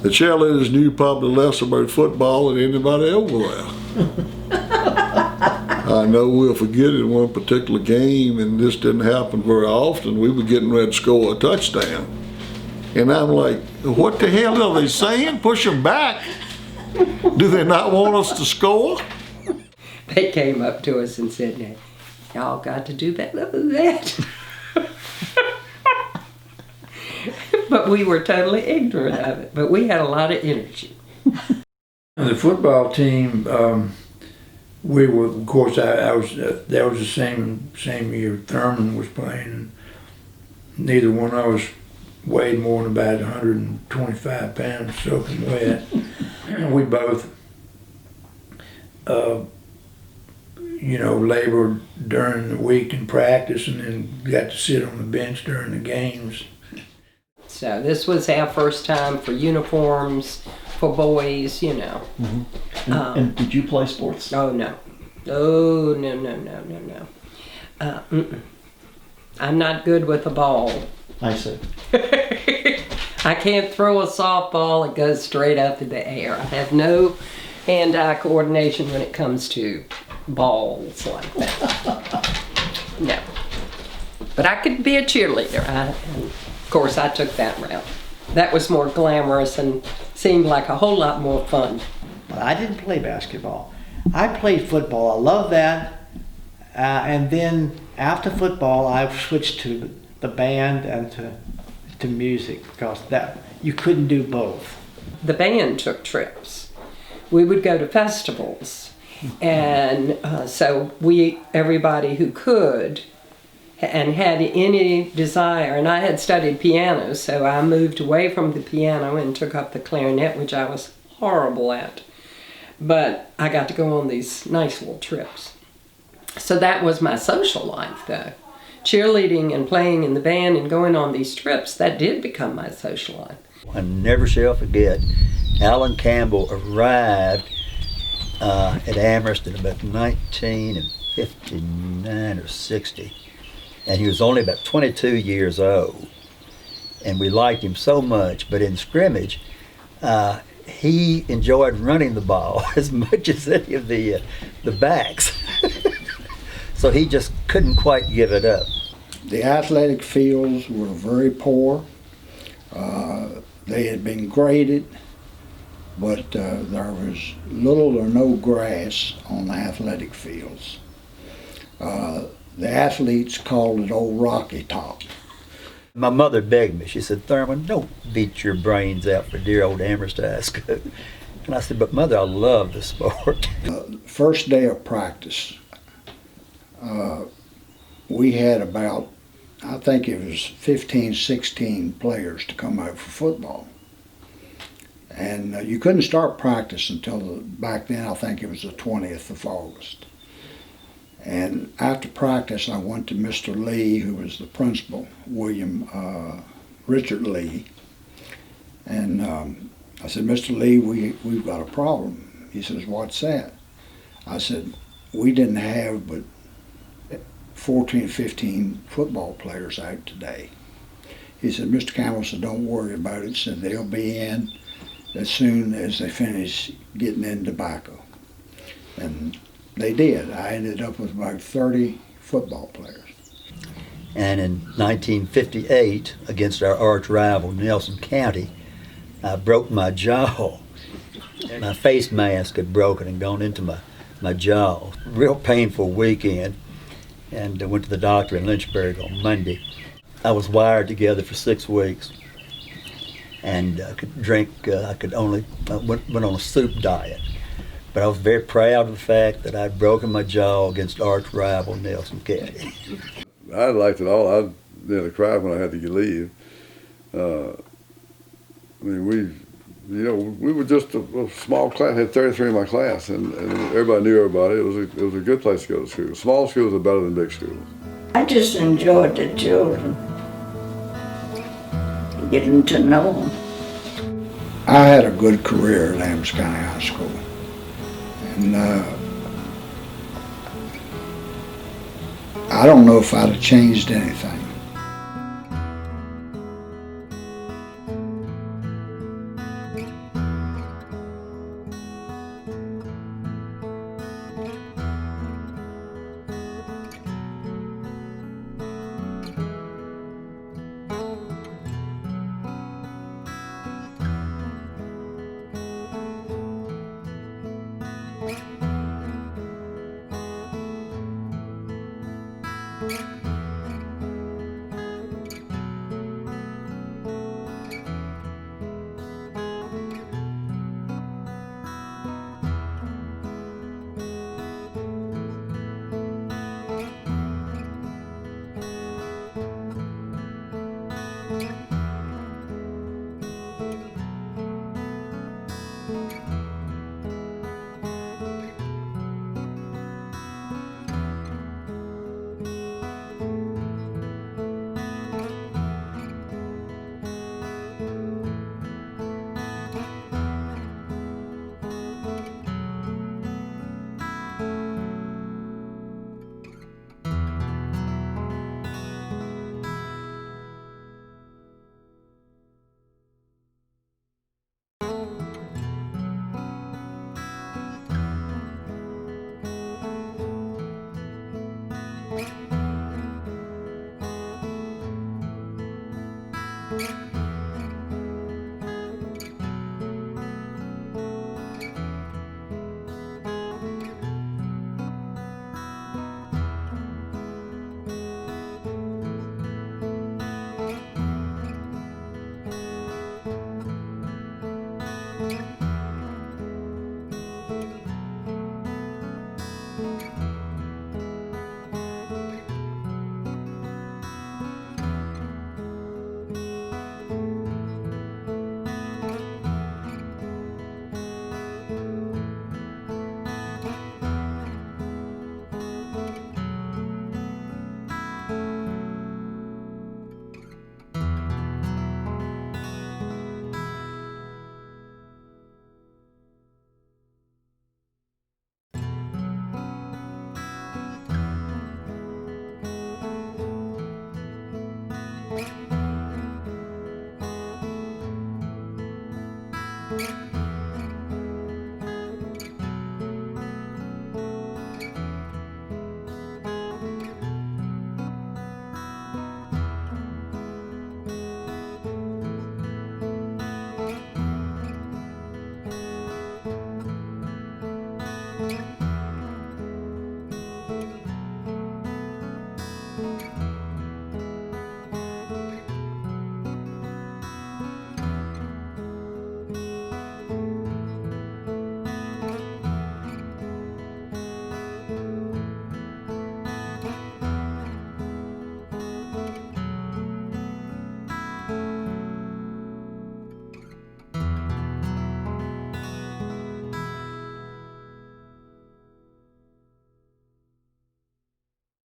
The cheerleaders knew probably less about football than anybody over there. I know we'll forget it in one particular game, and this didn't happen very often. We were getting ready to score a touchdown. And I'm like, what the hell are they saying? Push them back. Do they not want us to score? They came up to us and said, "Now, y'all got to do better than that." But we were totally ignorant of it. But we had a lot of energy. The football team, we were, of course, I was. That was the same year Thurman was playing. And neither one of us weighed more than about 125 pounds, soaking wet. We both, labored during the week in practice, and then got to sit on the bench during the games. So this was our first time for uniforms for boys, Mm-hmm. And did you play sports? Oh, no. Oh, no. I'm not good with a ball. I see. I can't throw a softball. It goes straight up in the air. I have no hand-eye coordination when it comes to balls like that. No. But I could be a cheerleader. Of course, I took that route. That was more glamorous and seemed like a whole lot more fun. Well, I didn't play basketball. I played football. I love that. And then after football, I switched to the band and to music, because that you couldn't do both. The band took trips. We would go to festivals. And so everybody who could and had any desire, and I had studied piano, so I moved away from the piano and took up the clarinet, which I was horrible at. But I got to go on these nice little trips. So that was my social life, though. Cheerleading and playing in the band and going on these trips, that did become my social life. I never shall forget, Alan Campbell arrived at Amherst in about 1959 or 60. And he was only about 22 years old. And we liked him so much, but in scrimmage, he enjoyed running the ball as much as any of the backs. So he just couldn't quite give it up. The athletic fields were very poor. They had been graded, but there was little or no grass on the athletic fields. The athletes called it Old Rocky Top. My mother begged me. She said, "Thurman, don't beat your brains out for dear old Amherst High School." And I said, "But Mother, I love the sport." First day of practice, we had about, I think it was 15, 16 players to come out for football. And you couldn't start practice until back then, I think it was the 20th of August. And after practice, I went to Mr. Lee, who was the principal, Richard Lee. And I said, "Mr. Lee, we've got a problem." He says, "What's that?" I said, "We didn't have but 14, 15 football players out today." He said, "Mr. Campbell said, don't worry about it. Said they'll be in as soon as they finish getting in tobacco." And they did. I ended up with about 30 football players. And in 1958, against our arch rival, Nelson County, I broke my jaw. My face mask had broken and gone into my jaw. Real painful weekend. And I went to the doctor in Lynchburg on Monday. I was wired together for 6 weeks. And I could drink, I went on a soup diet. But I was very proud of the fact that I'd broken my jaw against arch rival Nelson County. I liked it all. I nearly cried when I had to leave. We were just a small class. I had 33 in my class, and everybody knew everybody. It was a good place to go to school. Small schools are better than big schools. I just enjoyed the children, getting to know them. I had a good career at Amherst County High School. And I don't know if I'd have changed anything. you.